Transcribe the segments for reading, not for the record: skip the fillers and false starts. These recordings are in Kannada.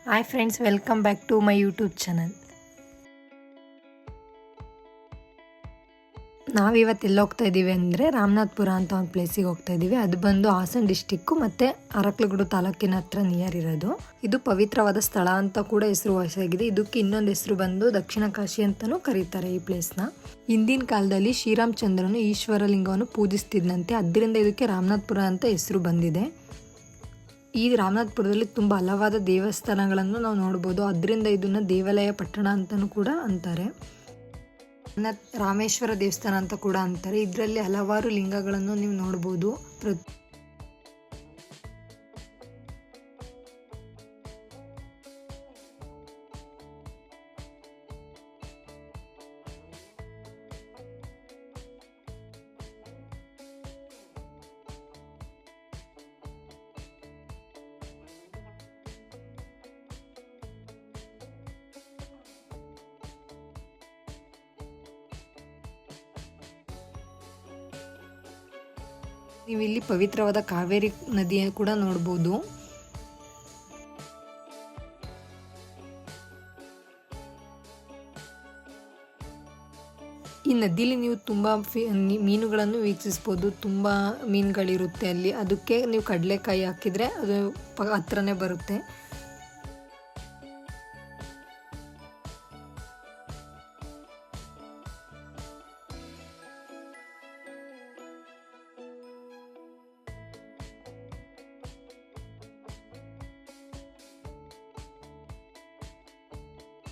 Hi friends, welcome back to my YouTube channel. ನಾವಿವತ್ತು ಎಲ್ಲಿ ಹೋಗ್ತಾ ಇದ್ದೀವಿ ಅಂದರೆ ರಾಮನಾಥ್ಪುರ ಅಂತ ಒಂದು ಪ್ಲೇಸಿಗೆ ಹೋಗ್ತಾ ಇದ್ದೀವಿ. ಅದು ಬಂದು ಹಾಸನ ಡಿಸ್ಟಿಕ್ಕು ಮತ್ತು ಅರಕಲಗೂಡು ತಾಲೂಕಿನ ಹತ್ರ ನಿಯರ್ ಇರೋದು. ಇದು ಪವಿತ್ರವಾದ ಸ್ಥಳ ಅಂತ ಕೂಡ ಹೆಸರುವಾಸಿಯಾಗಿದೆ. ಇದಕ್ಕೆ ಇನ್ನೊಂದು ಹೆಸರು ಬಂದು ದಕ್ಷಿಣ ಕಾಶಿ ಅಂತಲೂ ಕರೀತಾರೆ ಈ ಪ್ಲೇಸ್ನ. ಹಿಂದಿನ ಕಾಲದಲ್ಲಿ ಶ್ರೀರಾಮಚಂದ್ರನು ಈಶ್ವರಲಿಂಗವನ್ನು ಪೂಜಿಸ್ತಿದ್ದಂತೆ, ಅದರಿಂದ ಇದಕ್ಕೆ ರಾಮನಾಥ್ಪುರ ಅಂತ ಹೆಸರು ಬಂದಿದೆ. ಈ ರಾಮನಾಥ್ಪುರದಲ್ಲಿ ತುಂಬ ಹಲವಾದ ದೇವಸ್ಥಾನಗಳನ್ನು ನಾವು ನೋಡ್ಬೋದು. ಅದರಿಂದ ಇದನ್ನು ದೇವಾಲಯ ಪಟ್ಟಣ ಅಂತಲೂ ಕೂಡ ಅಂತಾರೆ. ರಾಮೇಶ್ವರ ದೇವಸ್ಥಾನ ಅಂತ ಕೂಡ ಅಂತಾರೆ. ಇದರಲ್ಲಿ ಹಲವಾರು ಲಿಂಗಗಳನ್ನು ನೀವು ನೋಡ್ಬೋದು. ನೀವು ಇಲ್ಲಿ ಪವಿತ್ರವಾದ ಕಾವೇರಿ ನದಿಯ ಕೂಡ ನೋಡ್ಬೋದು. ಈ ನದಿಲಿ ನೀವು ತುಂಬ ಮೀನುಗಳನ್ನು ವೀಕ್ಷಿಸ್ಬೋದು. ತುಂಬ ಮೀನುಗಳಿರುತ್ತೆ ಅಲ್ಲಿ. ಅದಕ್ಕೆ ನೀವು ಕಡಲೆಕಾಯಿ ಹಾಕಿದರೆ ಅದು ಹತ್ರನೇ ಬರುತ್ತೆ.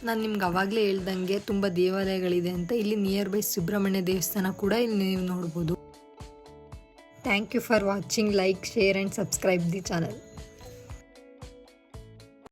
ನಾನು ನಿಮ್ಗೆ ಆವಾಗಲೇ ಹೇಳ್ದಂಗೆ ತುಂಬ ದೇವಾಲಯಗಳಿದೆ ಅಂತ. ಇಲ್ಲಿ ನಿಯರ್ ಬೈ ಸುಬ್ರಹ್ಮಣ್ಯ ದೇವಸ್ಥಾನ ಕೂಡ ಇಲ್ಲಿ ನೀವು ನೋಡ್ಬೋದು. Thank you for watching. Like, share and subscribe the channel.